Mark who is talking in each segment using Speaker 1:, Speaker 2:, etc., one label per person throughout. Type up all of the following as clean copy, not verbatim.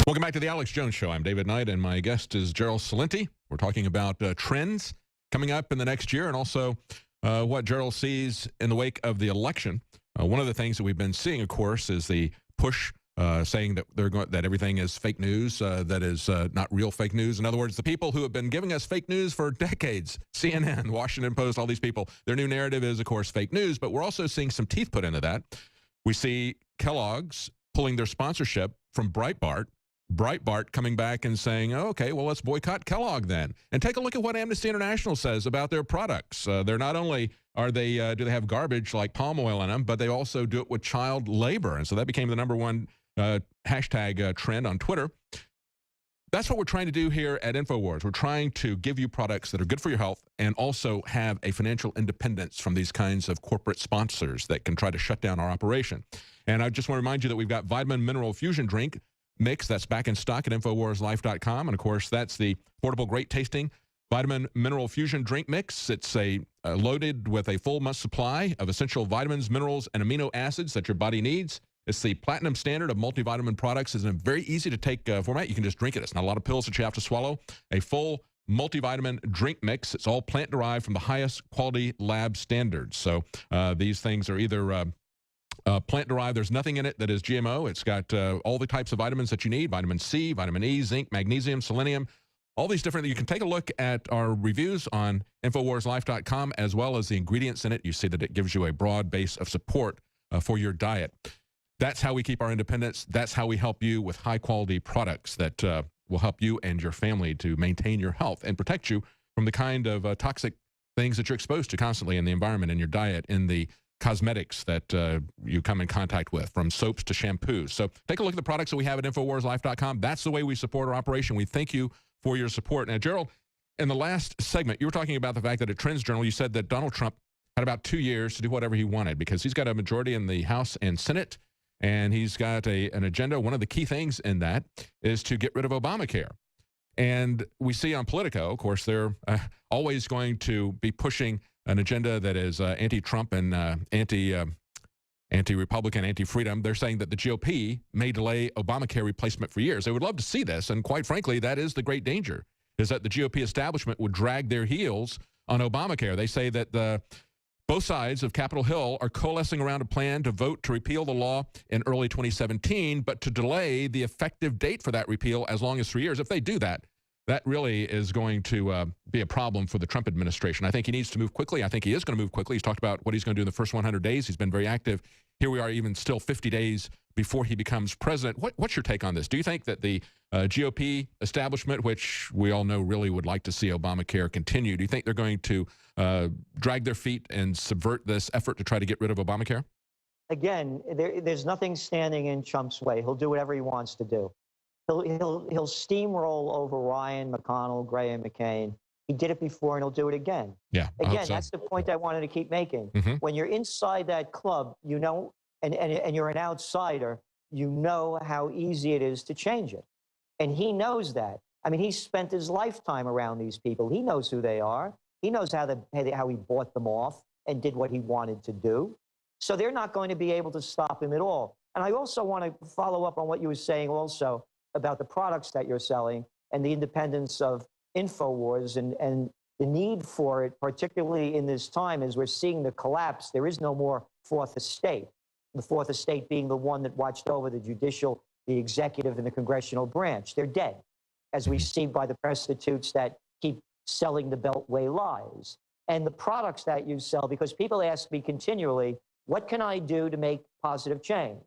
Speaker 1: Welcome back to the Alex Jones Show. I'm David Knight, and my guest is Gerald Celente. We're talking about trends coming up in the next year, and also what Gerald sees in the wake of the election. One of the things that we've been seeing, of course, is the push saying that that everything is fake news, that is not real fake news. In other words, the people who have been giving us fake news for decades, CNN, Washington Post, all these people, their new narrative is, of course, fake news. But we're also seeing some teeth put into that. We see Kellogg's pulling their sponsorship from Breitbart. Breitbart coming back and saying, oh, okay, well, let's boycott Kellogg then. And take a look at what Amnesty International says about their products. They're not only do they have garbage like palm oil in them, but they also do it with child labor. And so that became the #1 hashtag trend on Twitter. That's what we're trying to do here at InfoWars. We're trying to give you products that are good for your health and also have a financial independence from these kinds of corporate sponsors that can try to shut down our operation. And I just want to remind you that we've got Vitamin Mineral Fusion Drink Mix that's back in stock at InfoWarsLife.com. And, of course, that's the affordable, great-tasting Vitamin Mineral Fusion Drink Mix. It's loaded with a full month supply of essential vitamins, minerals, and amino acids that your body needs. It's the platinum standard of multivitamin products. It's in a very easy-to-take format. You can just drink it. It's not a lot of pills that you have to swallow. A full multivitamin drink mix. It's all plant-derived from the highest quality lab standards. So these things are either plant-derived. There's nothing in it that is GMO. It's got all the types of vitamins that you need, vitamin C, vitamin E, zinc, magnesium, selenium, all these different. You can take a look at our reviews on InfoWarsLife.com as well as the ingredients in it. You see that it gives you a broad base of support for your diet. That's how we keep our independence. That's how we help you with high-quality products that will help you and your family to maintain your health and protect you from the kind of toxic things that you're exposed to constantly in the environment, in your diet, in the cosmetics that you come in contact with, from soaps to shampoos. So take a look at the products that we have at InfoWarsLife.com. That's the way we support our operation. We thank you for your support. Now, Gerald, in the last segment, you were talking about the fact that at Trends Journal, you said that Donald Trump had about 2 years to do whatever he wanted because he's got a majority in the House and Senate, and he's got an agenda. One of the key things in that is to get rid of Obamacare. And we see on Politico, of course, they're always going to be pushing an agenda that is anti-Trump and anti-Republican, anti-freedom. They're saying that the GOP may delay Obamacare replacement for years. They would love to see this, and quite frankly, that is the great danger, is that the GOP establishment would drag their heels on Obamacare. They say that both sides of Capitol Hill are coalescing around a plan to vote to repeal the law in early 2017, but to delay the effective date for that repeal as long as 3 years. If they do that, that really is going to be a problem for the Trump administration. I think he needs to move quickly. I think he is going to move quickly. He's talked about what he's going to do in the first 100 days. He's been very active. Here we are even still 50 days before he becomes president. What's your take on this? Do you think that the GOP establishment, which we all know really would like to see Obamacare continue, do you think they're going to drag their feet and subvert this effort to try to get rid of Obamacare?
Speaker 2: Again, there's nothing standing in Trump's way. He'll do whatever he wants to do. He'll steamroll over Ryan, McConnell, Graham, McCain. He did it before, and he'll do it again.
Speaker 1: Yeah.
Speaker 2: Again, that's the point I wanted to keep making. When you're inside that club, you know, and you're an outsider, you know how easy it is to change it. And he knows that. I mean, he's spent his lifetime around these people. He knows who they are. He knows how he bought them off and did what he wanted to do. So they're not going to be able to stop him at all. And I also want to follow up on what you were saying also about the products that you're selling and the independence of InfoWars and the need for it, particularly in this time as we're seeing the collapse. There is no more fourth estate. The fourth estate being the one that watched over the judicial, the executive, and the congressional branch. They're dead, as we see by the prostitutes that keep selling the Beltway lies. And the products that you sell, because people ask me continually, what can I do to make positive change?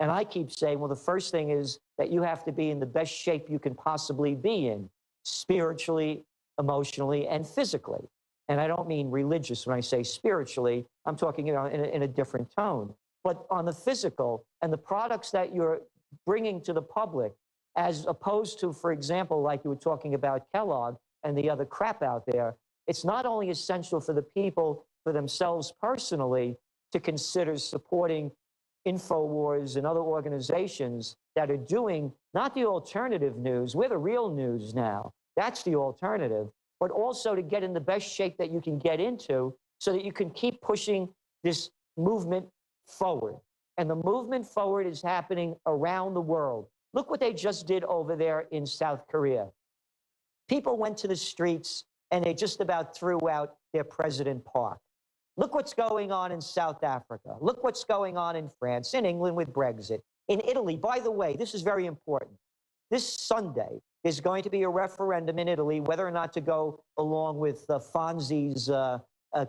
Speaker 2: And I keep saying, well, the first thing is that you have to be in the best shape you can possibly be in, spiritually, emotionally, and physically. And I don't mean religious when I say spiritually. I'm talking, you know, in a different tone. But on the physical and the products that you're bringing to the public, as opposed to, for example, like you were talking about Kellogg and the other crap out there, it's not only essential for the people, for themselves personally, to consider supporting InfoWars and other organizations that are doing not the alternative news. We're the real news now. That's the alternative. But also to get in the best shape that you can get into so that you can keep pushing this movement forward. And the movement forward is happening around the world. Look what they just did over there in South Korea. People went to the streets and they just about threw out their President Park. Look what's going on in South Africa. Look what's going on in France, in England with Brexit. In Italy, by the way, this is very important. This Sunday, there's going to be a referendum in Italy whether or not to go along with Fonzi's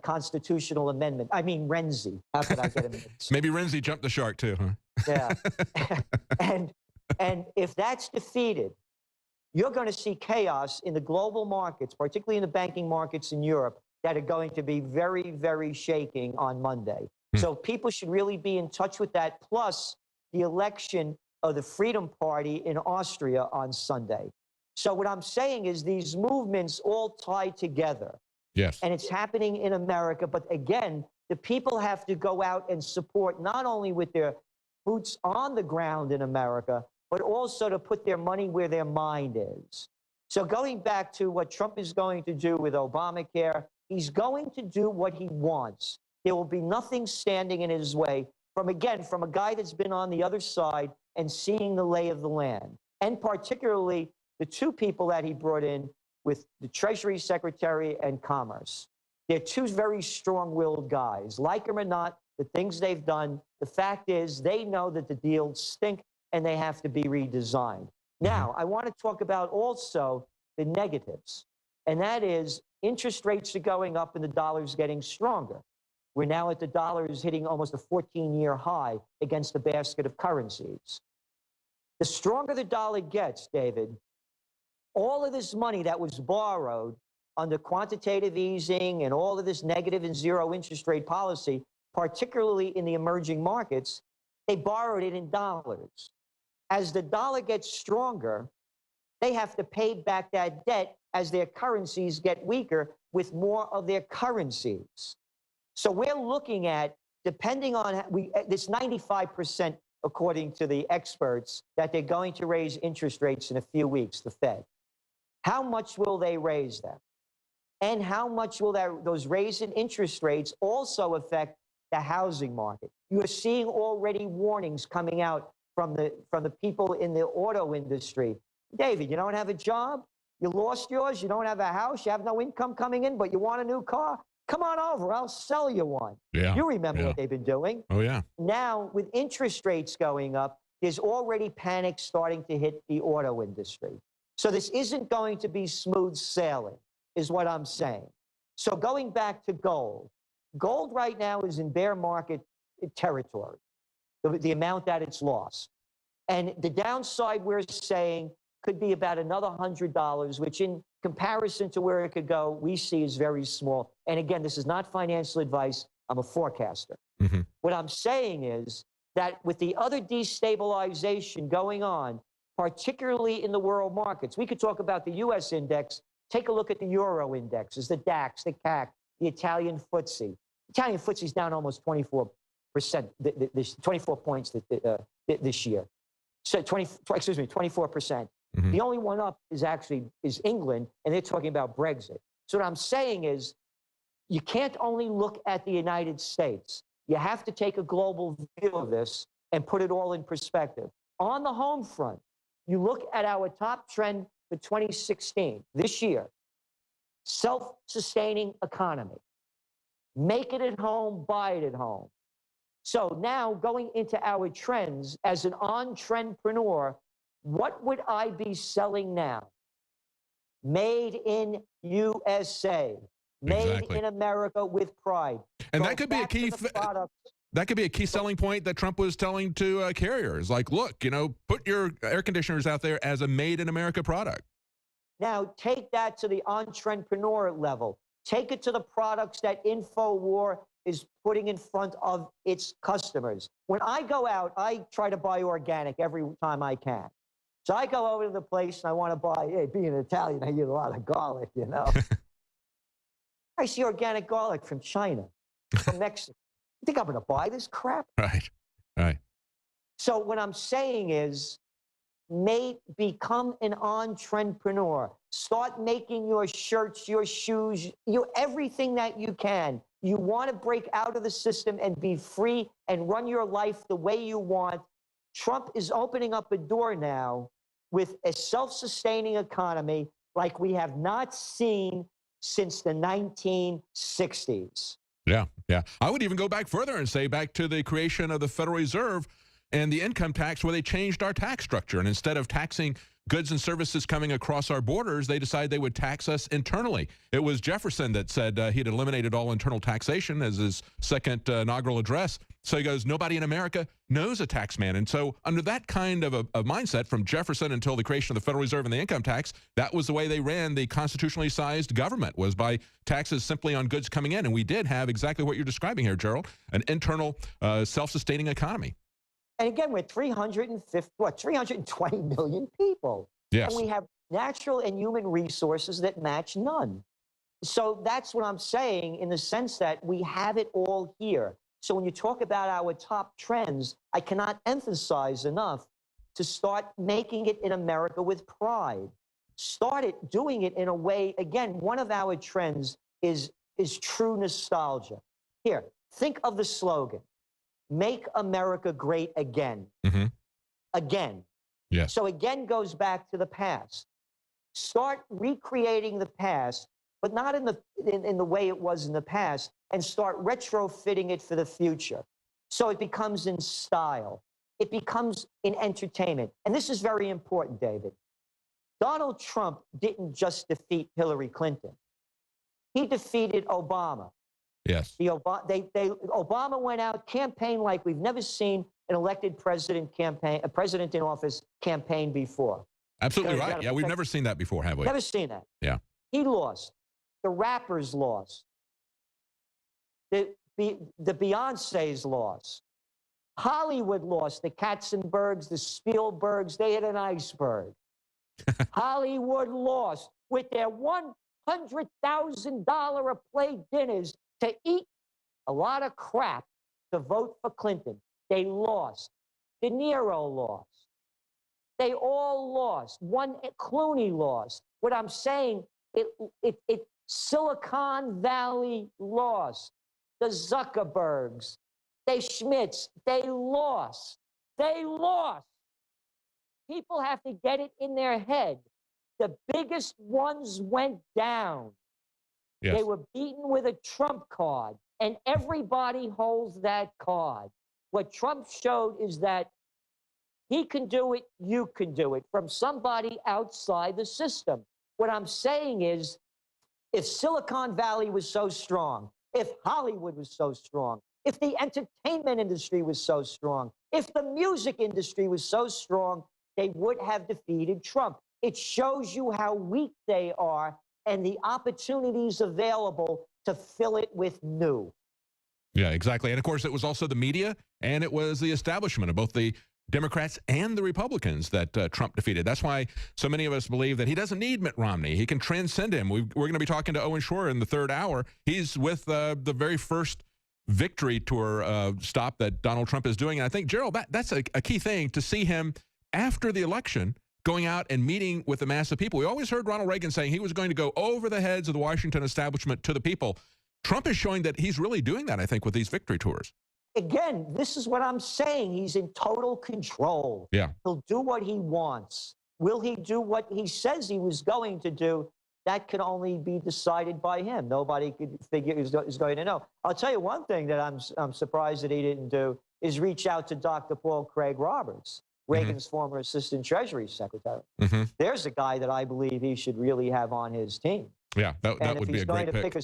Speaker 2: constitutional amendment. I mean, Renzi. How could I get him mixed?
Speaker 1: Maybe Renzi jumped the shark too, huh?
Speaker 2: Yeah. and if that's defeated, you're going to see chaos in the global markets, particularly in the banking markets in Europe, that are going to be very, very shaking on Monday. So people should really be in touch with that, plus the election of the Freedom Party in Austria on Sunday. So what I'm saying is these movements all tie together.
Speaker 1: Yes.
Speaker 2: And it's happening in America. But again, the people have to go out and support not only with their boots on the ground in America, but also to put their money where their mind is. So going back to what Trump is going to do with Obamacare, he's going to do what he wants. There will be nothing standing in his way from a guy that's been on the other side and seeing the lay of the land. And particularly the two people that he brought in with the Treasury Secretary and Commerce. They're two very strong-willed guys. Like them or not, the things they've done, the fact is they know that the deals stink and they have to be redesigned. Now, I want to talk about also the negatives, and that is interest rates are going up and the dollar's getting stronger. We're now at the dollar's hitting almost a 14-year high against a basket of currencies. The stronger the dollar gets, David, all of this money that was borrowed under quantitative easing and all of this negative and zero interest rate policy, particularly in the emerging markets, they borrowed it in dollars. As the dollar gets stronger, they have to pay back that debt as their currencies get weaker with more of their currencies. So we're looking at, depending on, this 95%, according to the experts, that they're going to raise interest rates in a few weeks, the Fed. How much will they raise them? And how much will those raise in interest rates also affect the housing market? You're seeing already warnings coming out from the people in the auto industry. David, you don't have a job? You lost yours? You don't have a house? You have no income coming in, but you want a new car? Come on over. I'll sell you one.
Speaker 1: Yeah.
Speaker 2: You remember what they've been doing.
Speaker 1: Oh, yeah.
Speaker 2: Now, with interest rates going up, there's already panic starting to hit the auto industry. So this isn't going to be smooth sailing, is what I'm saying. So going back to gold, gold right now is in bear market territory, the amount that it's lost. And the downside, we're saying, could be about another $100, which in comparison to where it could go, we see is very small. And again, this is not financial advice. I'm a forecaster. What I'm saying is that with the other destabilization going on, particularly in the world markets, we could talk about the U.S. index. Take a look at the Euro indexes, the DAX, the CAC, the Italian FTSE. Italian FTSE is down almost 24%, 24 points this year. So 24%. The only one up is England, and they're talking about Brexit. So what I'm saying is, you can't only look at the United States. You have to take a global view of this and put it all in perspective. On the home front, you look at our top trend for 2016, this year, self-sustaining economy. Make it at home, buy it at home. So now going into our trends as an on-trendpreneur, what would I be selling now? Made in USA, made in America with pride.
Speaker 1: And that could be a key. That could be a key selling point that Trump was telling to carriers. Like, look, put your air conditioners out there as a made in America product.
Speaker 2: Now take that to the on-trendpreneur level. Take it to the products that InfoWar is putting in front of its customers. When I go out, I try to buy organic every time I can. So I go over to the place and I want to buy, hey, being an Italian, I eat a lot of garlic, I see organic garlic from China, from Mexico. You think I'm going to buy this crap?
Speaker 1: Right.
Speaker 2: So what I'm saying is, become an on-trendpreneur. Start making your shirts, your shoes, everything that you can. You want to break out of the system and be free and run your life the way you want. Trump is opening up a door now with a self-sustaining economy like we have not seen since the 1960s.
Speaker 1: Yeah, yeah. I would even go back further and say back to the creation of the Federal Reserve and the income tax, where they changed our tax structure. And instead of taxing goods and services coming across our borders, they decided they would tax us internally. It was Jefferson that said he had eliminated all internal taxation as his second inaugural address. So he goes, nobody in America knows a tax man. And so under that kind of a mindset from Jefferson until the creation of the Federal Reserve and the income tax, that was the way they ran the constitutionally sized government, was by taxes simply on goods coming in. And we did have exactly what you're describing here, Gerald, an internal self-sustaining economy.
Speaker 2: And again, we're 320 million people.
Speaker 1: Yes.
Speaker 2: And we have natural and human resources that match none. So that's what I'm saying, in the sense that we have it all here. So when you talk about our top trends, I cannot emphasize enough to start making it in America with pride. Start doing it in a way, again, one of our trends is true nostalgia. Here, think of the slogan. Make America great again.
Speaker 1: Mm-hmm.
Speaker 2: Again.
Speaker 1: Yes.
Speaker 2: So again goes back to the past. Start recreating the past, but not in the way it was in the past, and start retrofitting it for the future. So it becomes in style. It becomes in entertainment. And this is very important, David. Donald Trump didn't just defeat Hillary Clinton. He defeated Obama.
Speaker 1: Yes.
Speaker 2: Obama went out, campaigned like we've never seen an elected president campaign, a president in office campaign before.
Speaker 1: Absolutely right. Yeah, we've never seen that before, have we?
Speaker 2: Never seen that.
Speaker 1: Yeah.
Speaker 2: He lost. The rappers lost. The Beyoncés lost. Hollywood lost. The Katzenbergs, the Spielbergs, they had an iceberg. Hollywood lost with their $100,000 a plate dinners to eat a lot of crap to vote for Clinton. They lost. De Niro lost. They all lost. Clooney lost. What I'm saying, Silicon Valley lost. The Zuckerbergs, they Schmitz, they lost. They lost. People have to get it in their head. The biggest ones went down.
Speaker 1: Yes.
Speaker 2: They were beaten with a Trump card, and everybody holds that card. What Trump showed is that he can do it, you can do it, from somebody outside the system. What I'm saying is, if Silicon Valley was so strong, if Hollywood was so strong, if the entertainment industry was so strong, if the music industry was so strong, they would have defeated Trump. It shows you how weak they are and the opportunities available to fill it with new.
Speaker 1: Yeah, exactly. And of course, it was also the media, and it was the establishment of both the Democrats and the Republicans that Trump defeated. That's why so many of us believe that he doesn't need Mitt Romney. He can transcend him. We're going to be talking to Owen Shroyer in the third hour. He's with the very first victory tour stop that Donald Trump is doing. And I think, Gerald, that's a key thing, to see him after the election going out and meeting with the mass of people. We always heard Ronald Reagan saying he was going to go over the heads of the Washington establishment to the people. Trump is showing that he's really doing that, I think, with these victory tours.
Speaker 2: Again, this is what I'm saying. He's in total control.
Speaker 1: Yeah.
Speaker 2: He'll do what he wants. Will he do what he says he was going to do? That can only be decided by him. Nobody could figure is going to know. I'll tell you one thing that I'm surprised that he didn't do is reach out to Dr. Paul Craig Roberts, Reagan's former assistant Treasury secretary. There's a guy that I believe he should really have on his team.
Speaker 1: Yeah, that would be a great pick.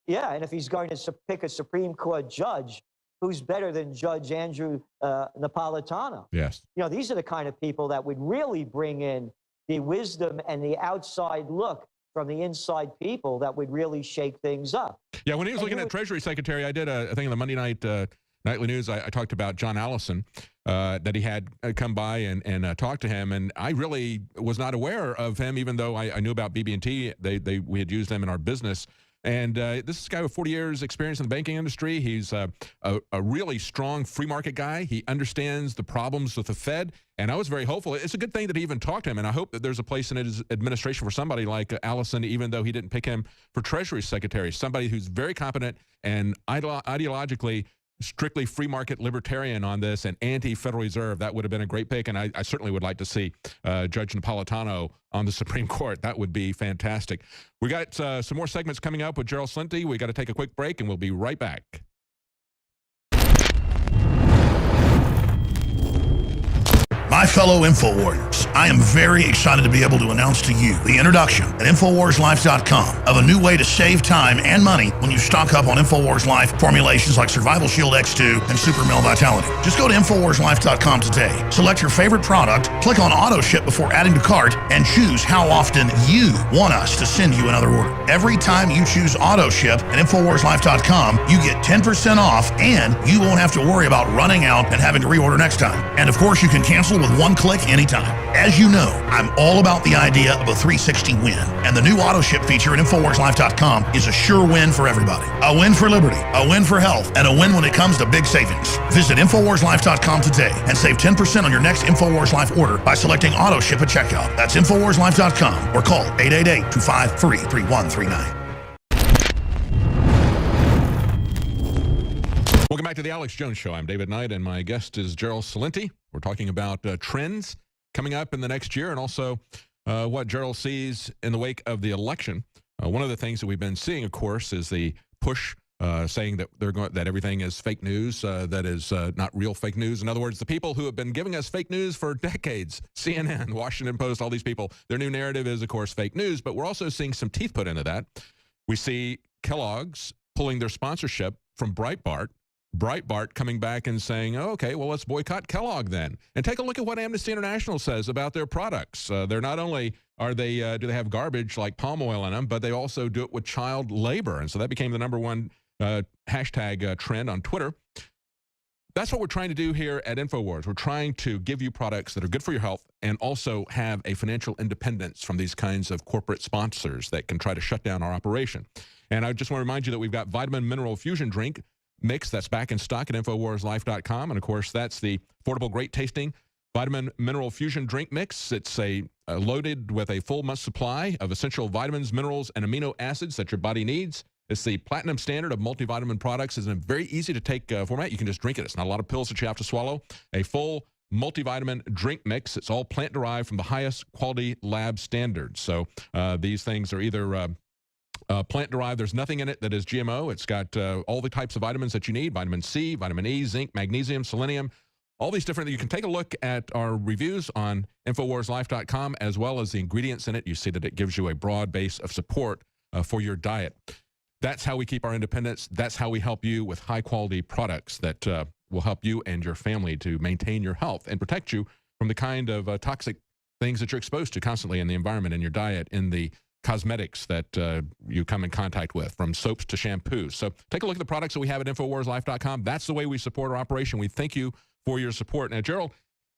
Speaker 2: And if he's going to pick a Supreme Court judge, who's better than Judge Andrew Napolitano?
Speaker 1: Yes.
Speaker 2: You know, these are the kind of people that would really bring in the wisdom and the outside look from the inside people that would really shake things up.
Speaker 1: Yeah, when he was looking at Treasury Secretary, I did a thing in the Monday night Nightly News. I talked about John Allison, that he had come by and talked to him, and I really was not aware of him, even though I knew about BB&T. We had used them in our business. And this is a guy with 40 years experience in the banking industry. He's a really strong free market guy. He understands the problems with the Fed, and I was very hopeful. It's a good thing that he even talked to him, and I hope that there's a place in his administration for somebody like Allison, even though he didn't pick him for Treasury Secretary, somebody who's very competent and ideologically strictly free market libertarian on this and anti-Federal Reserve, that would have been a great pick. And I certainly would like to see Judge Napolitano on the Supreme Court. That would be fantastic. We got some more segments coming up with Gerald Celente. We got to take a quick break, and we'll be right back.
Speaker 3: My fellow InfoWarriors, I am very excited to be able to announce to you the introduction at InfoWarsLife.com of a new way to save time and money when you stock up on InfoWars Life formulations like Survival Shield X2 and Super Male Vitality. Just go to InfoWarsLife.com today, select your favorite product, click on Auto Ship before adding to cart, and choose how often you want us to send you another order. Every time you choose Auto Ship at InfoWarsLife.com, you get 10% off, and you won't have to worry about running out and having to reorder next time. And of course, you can cancel with one click anytime. As you know, I'm all about the idea of a 360 win, and the new auto ship feature at InfoWarsLife.com is a sure win for everybody. A win for liberty, a win for health, and a win when it comes to big savings. Visit InfoWarsLife.com today and save 10% on your next InfoWars Life order by selecting auto ship at checkout. That's InfoWarsLife.com or call 888-253-3139.
Speaker 1: Welcome back to the Alex Jones Show. I'm David Knight, and my guest is Gerald Celente. We're talking about trends coming up in the next year, and also what Gerald sees in the wake of the election. One of the things that we've been seeing, of course, is the push saying that that everything is fake news, that is not real fake news. In other words, the people who have been giving us fake news for decades, CNN, Washington Post, all these people, their new narrative is, of course, fake news. But we're also seeing some teeth put into that. We see Kellogg's pulling their sponsorship from Breitbart coming back and saying, oh, okay, well, let's boycott Kellogg then. And take a look at what Amnesty International says about their products. They're not only do they have garbage like palm oil in them, but they also do it with child labor. And so that became the #1 hashtag trend on Twitter. That's what we're trying to do here at InfoWars. We're trying to give you products that are good for your health and also have a financial independence from these kinds of corporate sponsors that can try to shut down our operation. And I just want to remind you that we've got Vitamin Mineral Fusion Drink Mix that's back in stock at InfoWarsLife.com. And, of course, that's the affordable, great-tasting Vitamin Mineral Fusion Drink Mix. It's loaded with a full month supply of essential vitamins, minerals, and amino acids that your body needs. It's the platinum standard of multivitamin products. It's a very easy-to-take format. You can just drink it. It's not a lot of pills that you have to swallow. A full multivitamin drink mix. It's all plant-derived from the highest quality lab standards. So these things are either plant-derived. There's nothing in it that is GMO. It's got all the types of vitamins that you need, vitamin C, vitamin E, zinc, magnesium, selenium, all these different. You can take a look at our reviews on InfoWarsLife.com as well as the ingredients in it. You see that it gives you a broad base of support for your diet. That's how we keep our independence. That's how we help you with high-quality products that will help you and your family to maintain your health and protect you from the kind of toxic things that you're exposed to constantly in the environment, in your diet, in the cosmetics that you come in contact with, from soaps to shampoos. So take a look at the products that we have at InfoWarsLife.com. That's the way we support our operation. We thank you for your support. Now, Gerald,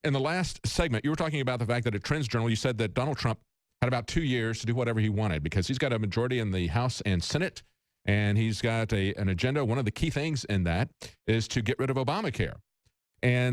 Speaker 1: in the last segment, you were talking about the fact that at Trends Journal, you said that Donald Trump had about 2 years to do whatever he wanted because he's got a majority in the House and Senate, and he's got an agenda. One of the key things in that is to get rid of Obamacare. And